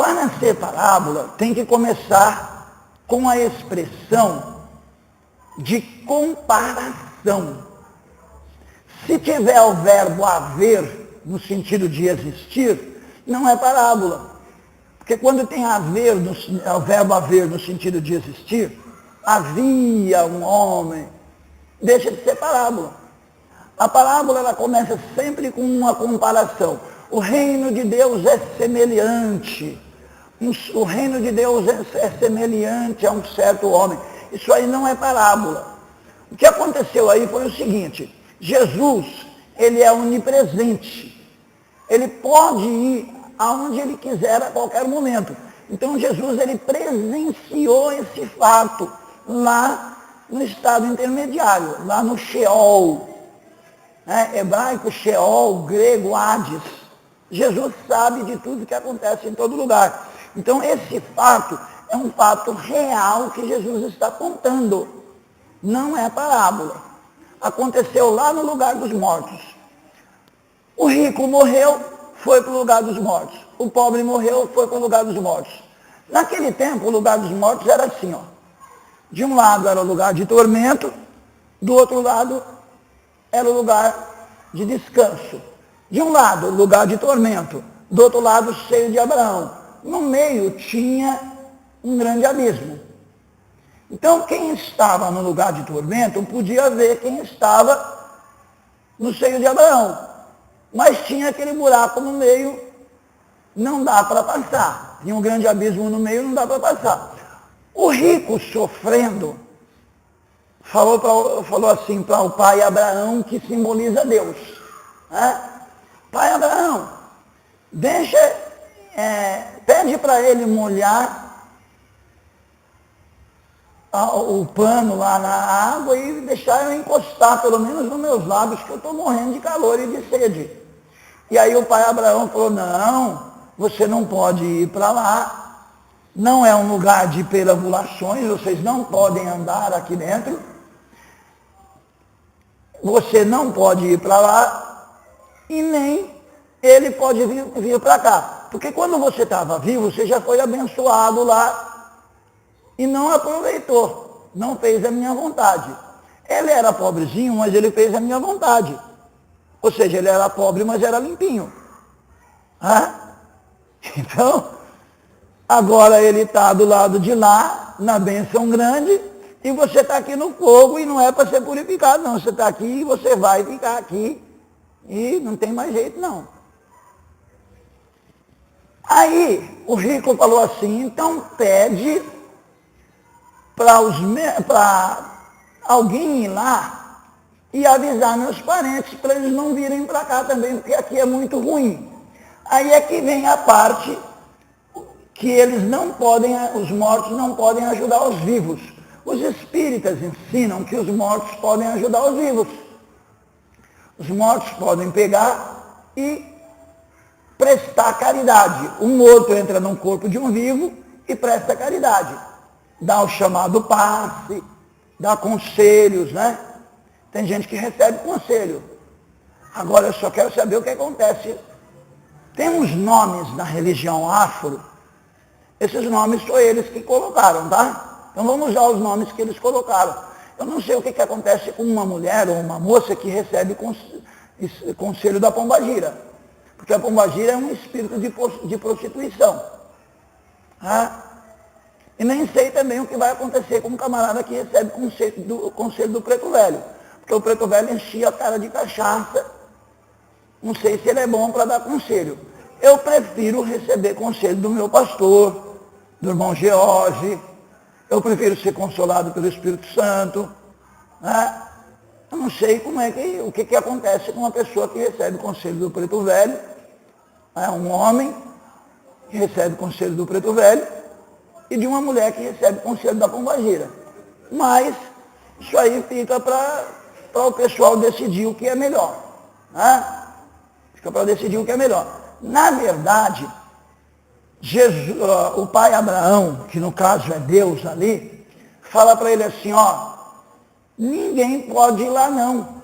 Para ser parábola, tem que começar com a expressão de comparação. Se tiver o verbo haver, no sentido de existir, não é parábola. Porque quando tem haver, o verbo haver no sentido de existir, havia um homem, deixa de ser parábola. A parábola ela começa sempre com uma comparação. O reino de Deus é semelhante. O reino de Deus é semelhante a um certo homem. Isso aí não é parábola. O que aconteceu aí foi o seguinte: Jesus, ele é onipresente. Ele pode ir aonde ele quiser a qualquer momento. Então Jesus, ele presenciou esse fato lá no estado intermediário, lá no Sheol. Hebraico Sheol, grego Hades. Jesus sabe de tudo que acontece em todo lugar. Então esse fato é um fato real que Jesus está contando. Não é parábola. Aconteceu lá no lugar dos mortos. O rico morreu, foi para o lugar dos mortos. O pobre morreu, foi para o lugar dos mortos. Naquele tempo, o lugar dos mortos era assim, ó. De um lado era o lugar de tormento, do outro lado era o lugar de descanso. De um lado, o lugar de tormento, do outro lado, o seio de Abraão. No meio tinha um grande abismo. Então, quem estava no lugar de tormento podia ver quem estava no seio de Abraão. Mas tinha aquele buraco no meio, não dá para passar. Tinha um grande abismo no meio, não dá para passar. O rico, sofrendo, falou assim para o pai Abraão, que simboliza Deus. Pai Abraão, pede para ele molhar o pano lá na água e deixar eu encostar pelo menos nos meus lábios, que eu estou morrendo de calor e de sede. E aí o pai Abraão falou: não, você não pode ir para lá, não é um lugar de perambulações, vocês não podem andar aqui dentro, você não pode ir para lá e nem ele pode vir para cá. Porque quando você estava vivo, você já foi abençoado lá e não aproveitou, não fez a minha vontade. Ele era pobrezinho, mas ele fez a minha vontade. Ou seja, ele era pobre, mas era limpinho. Então, agora ele está do lado de lá, na bênção grande, e você está aqui no fogo e não é para ser purificado, não. Você está aqui e você vai ficar aqui e não tem mais jeito, não. Aí, o rico falou assim: então pede para alguém ir lá e avisar meus parentes para eles não virem para cá também, porque aqui é muito ruim. Aí é que vem a parte que eles não podem, os mortos não podem ajudar os vivos. Os espíritas ensinam que os mortos podem ajudar os vivos. Os mortos podem pegar e prestar caridade. Um morto entra no corpo de um vivo e presta caridade. Dá o chamado passe, dá conselhos, né? Tem gente que recebe conselho. Agora eu só quero saber o que acontece. Tem uns nomes na religião afro, esses nomes são eles que colocaram, tá? Então vamos usar os nomes que eles colocaram. Eu não sei o que acontece com uma mulher ou uma moça que recebe conselho da pombagira. Porque a pombagira é um espírito de prostituição. E nem sei também o que vai acontecer com um camarada que recebe conselho do preto velho. Porque o preto velho enchia a cara de cachaça. Não sei se ele é bom para dar conselho. Eu prefiro receber conselho do meu pastor, do irmão George. Eu prefiro ser consolado pelo Espírito Santo. Eu não sei o que acontece com uma pessoa que recebe conselho do preto velho. Um homem que recebe conselho do preto velho e de uma mulher que recebe conselho da pombagira. Mas isso aí fica para o pessoal decidir o que é melhor. Fica para decidir o que é melhor. Na verdade, Jesus, o pai Abraão, que no caso é Deus ali, fala para ele assim: ninguém pode ir lá não.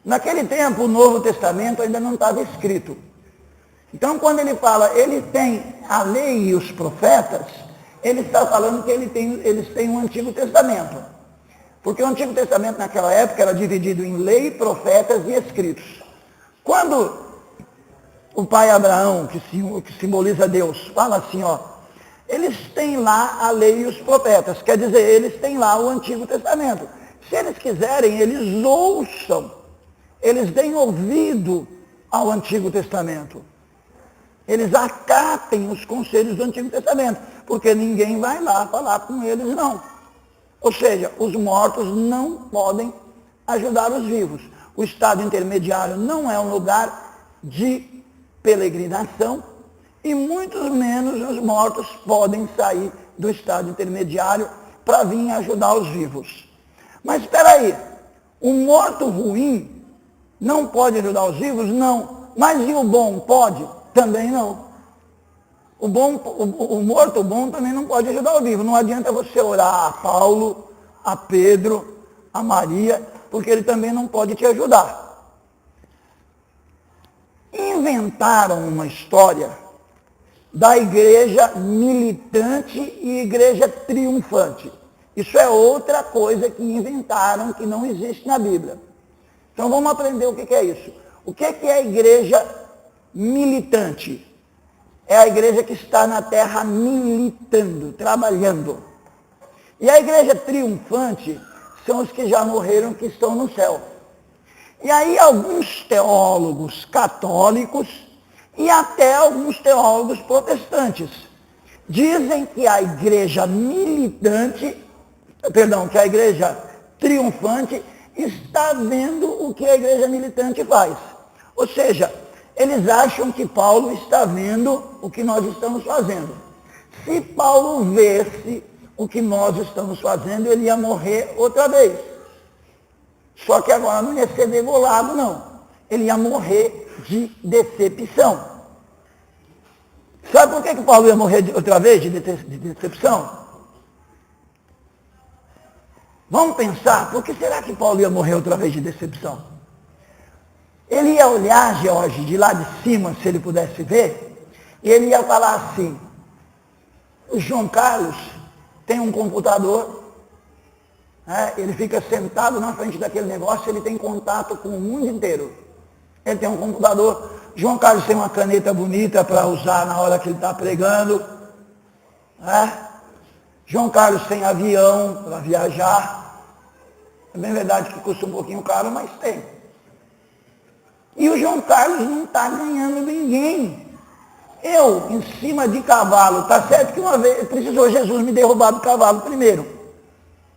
Naquele tempo o Novo Testamento ainda não estava escrito. Então quando ele fala, ele tem a lei e os profetas, ele está falando que eles têm um Antigo Testamento. Porque o Antigo Testamento naquela época era dividido em lei, profetas e escritos. Quando o pai Abraão, que simboliza Deus, fala assim, ó, eles têm lá a lei e os profetas, quer dizer, eles têm lá o Antigo Testamento. Se eles quiserem, eles ouçam, eles deem ouvido ao Antigo Testamento. Eles acatem os conselhos do Antigo Testamento, porque ninguém vai lá falar com eles, não. Ou seja, os mortos não podem ajudar os vivos. O estado intermediário não é um lugar de peregrinação, e muito menos os mortos podem sair do estado intermediário para vir ajudar os vivos. Mas espera aí, o morto ruim não pode ajudar os vivos? Não. Mas e o bom pode? Também não. O morto bom também não pode ajudar o vivo. Não adianta você orar a Paulo, a Pedro, a Maria, porque ele também não pode te ajudar. Inventaram uma história da igreja militante e igreja triunfante. Isso é outra coisa que inventaram, que não existe na Bíblia. Então vamos aprender o que é isso. O que é a igreja militante? É a igreja que está na terra militando, trabalhando. E a igreja triunfante são os que já morreram, que estão no céu. E aí alguns teólogos católicos e até alguns teólogos protestantes dizem que a igreja que a igreja triunfante está vendo o que a igreja militante faz. Ou seja, eles acham que Paulo está vendo o que nós estamos fazendo. Se Paulo visse o que nós estamos fazendo, ele ia morrer outra vez. Só que agora não ia ser degolado, não. Ele ia morrer de decepção. Sabe por que Paulo ia morrer outra vez de decepção? Vamos pensar, por que será que Paulo ia morrer outra vez de decepção? Ele ia olhar, George, de lá de cima, se ele pudesse ver, e ele ia falar assim, o João Carlos tem um computador, ele fica sentado na frente daquele negócio, ele tem contato com o mundo inteiro. Ele tem um computador, João Carlos tem uma caneta bonita para usar na hora que ele está pregando. João Carlos tem avião para viajar. É bem verdade que custa um pouquinho caro, mas tem. E o João Carlos não está ganhando ninguém. Eu, em cima de cavalo, está certo que uma vez precisou Jesus me derrubar do cavalo primeiro.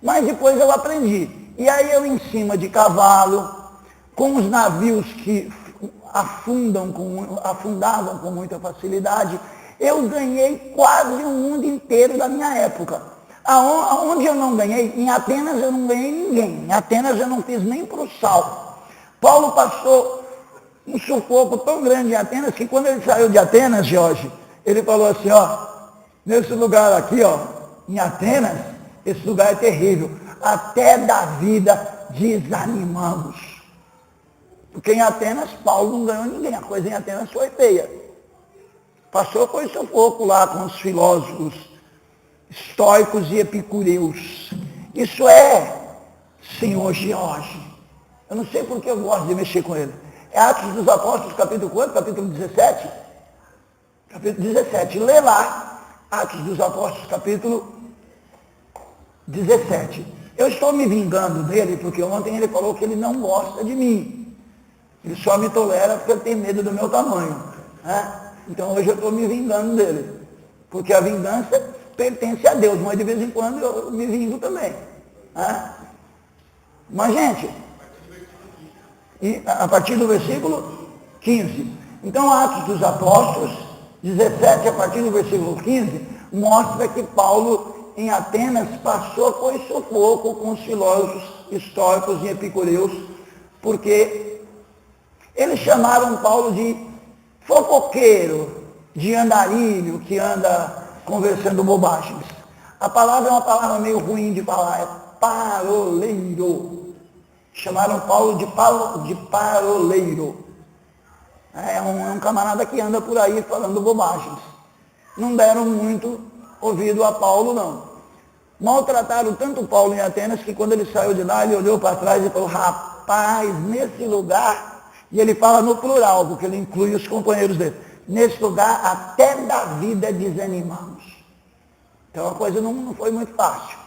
Mas depois eu aprendi. E aí eu em cima de cavalo, com os navios que afundavam com muita facilidade, eu ganhei quase o mundo inteiro da minha época. Aonde eu não ganhei? Em Atenas eu não ganhei ninguém. Em Atenas eu não fiz nem para o sal. Paulo passou um sufoco tão grande em Atenas que quando ele saiu de Atenas, Jorge, ele falou assim, nesse lugar aqui, em Atenas, esse lugar é terrível. Até da vida desanimamos. Porque em Atenas, Paulo não ganhou ninguém. A coisa em Atenas foi feia. Foi sufoco lá com os filósofos estoicos e epicureus. Isso é Senhor Jorge. Eu não sei porque eu gosto de mexer com ele. É Atos dos Apóstolos, capítulo quanto? Capítulo 17? Capítulo 17. Lê lá, Atos dos Apóstolos, capítulo 17. Eu estou me vingando dele, porque ontem ele falou que ele não gosta de mim. Ele só me tolera porque ele tem medo do meu tamanho. Então hoje eu estou me vingando dele. Porque a vingança pertence a Deus, mas de vez em quando eu me vingo também. Mas, gente, a partir do versículo 15. Então, Atos dos Apóstolos, 17, a partir do versículo 15, mostra que Paulo, em Atenas, foi sufoco com os filósofos estoicos e epicureus, porque eles chamaram Paulo de fofoqueiro, de andarilho, que anda conversando bobagens. A palavra é uma palavra meio ruim de falar, é paroleiro. Chamaram Paulo de paroleiro. É um camarada que anda por aí falando bobagens. não deram muito ouvido a Paulo, não. Maltrataram tanto Paulo em Atenas que quando ele saiu de lá, ele olhou para trás e falou, rapaz, nesse lugar, e ele fala no plural, porque ele inclui os companheiros dele, nesse lugar até da vida desanimamos. Então a coisa não foi muito fácil.